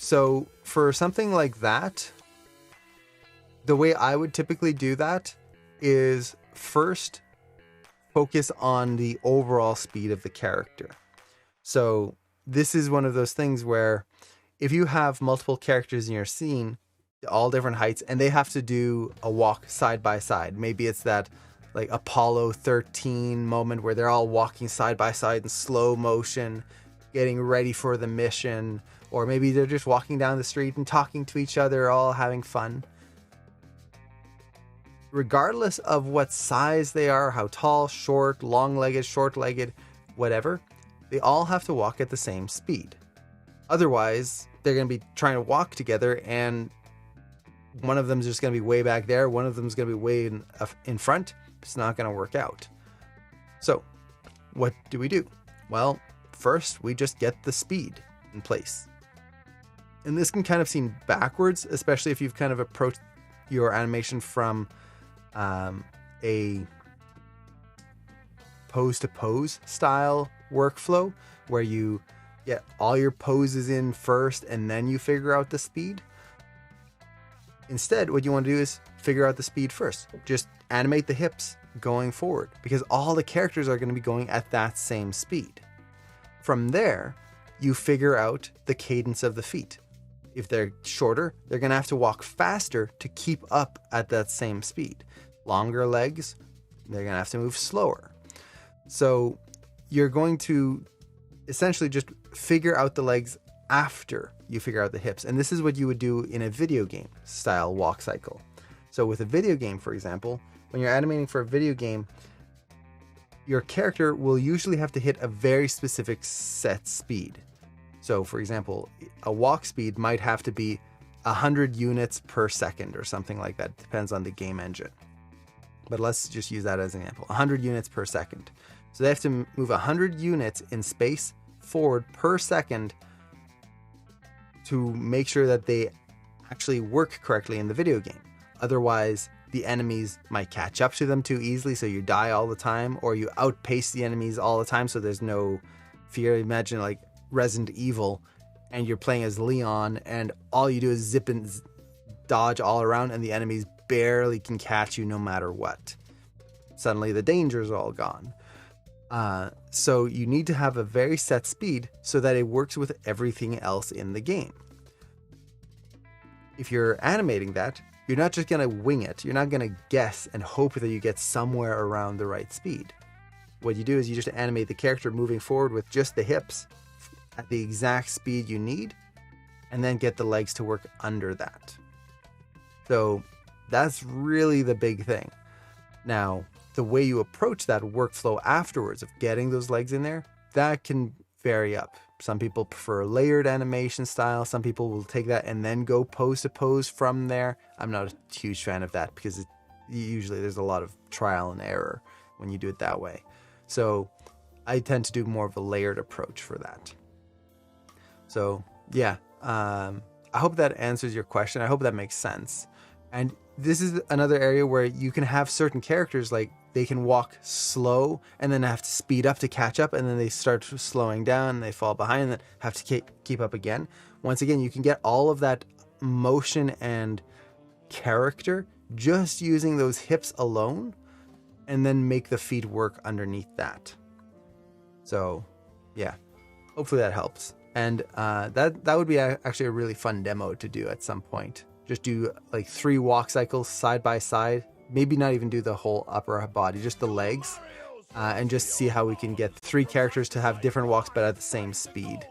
So for something like that, the way I would typically do that is first focus on the overall speed of the character. So this is one of those things where if you have multiple characters in your scene, all different heights, and they have to do a walk side by side. Maybe it's that like Apollo 13 moment where they're all walking side by side in slow motion, getting ready for the mission. Or maybe they're just walking down the street and talking to each other, all having fun. Regardless of what size they are, how tall, short, long-legged, short-legged, whatever, they all have to walk at the same speed. Otherwise, they're going to be trying to walk together and one of them is just going to be way back there. One of them is going to be way in front. It's not going to work out. So what do we do? Well, first we just get the speed in place. And this can kind of seem backwards, especially if you've kind of approached your animation from a pose to pose style workflow where you get all your poses in first and then you figure out the speed. Instead, what you want to do is figure out the speed first. Just animate the hips going forward because all the characters are going to be going at that same speed. From there, you figure out the cadence of the feet. If they're shorter, they're going to have to walk faster to keep up at that same speed. Longer legs, they're going to have to move slower. So you're going to essentially just figure out the legs after you figure out the hips. And this is what you would do in a video game style walk cycle. So with a video game, for example, when you're animating for a video game, your character will usually have to hit a very specific set speed. So for example, a walk speed might have to be 100 units per second or something like that. It depends on the game engine. But let's just use that as an example. 100 units per second. So they have to move 100 units in space forward per second to make sure that they actually work correctly in the video game. Otherwise, the enemies might catch up to them too easily, so you die all the time, or you outpace the enemies all the time, so there's no fear. Imagine like Resident Evil, and you're playing as Leon, and all you do is zip and dodge all around, and the enemies barely can catch you no matter what. Suddenly the danger's all gone. So you need to have a very set speed so that it works with everything else in the game. If you're animating that, you're not just going to wing it. You're not going to guess and hope that you get somewhere around the right speed. What you do is you just animate the character moving forward with just the hips at the exact speed you need, and then get the legs to work under that. So that's really the big thing. Now, the way you approach that workflow afterwards of getting those legs in there, that can vary up. Some people prefer a layered animation style. Some people will take that and then go pose to pose from there. I'm not a huge fan of that because usually there's a lot of trial and error when you do it that way. So I tend to do more of a layered approach for that. So yeah, I hope that answers your question. I hope that makes sense. And this is another area where you can have certain characters, like they can walk slow and then have to speed up to catch up, and then they start slowing down and they fall behind and then have to keep up again. Once again, you can get all of that motion and character just using those hips alone, and then make the feet work underneath that. So yeah, hopefully that helps. And that would be actually a really fun demo to do at some point. Just do like 3 walk cycles side by side. Maybe not even do the whole upper body, just the legs. And just see how we can get 3 characters to have different walks but at the same speed.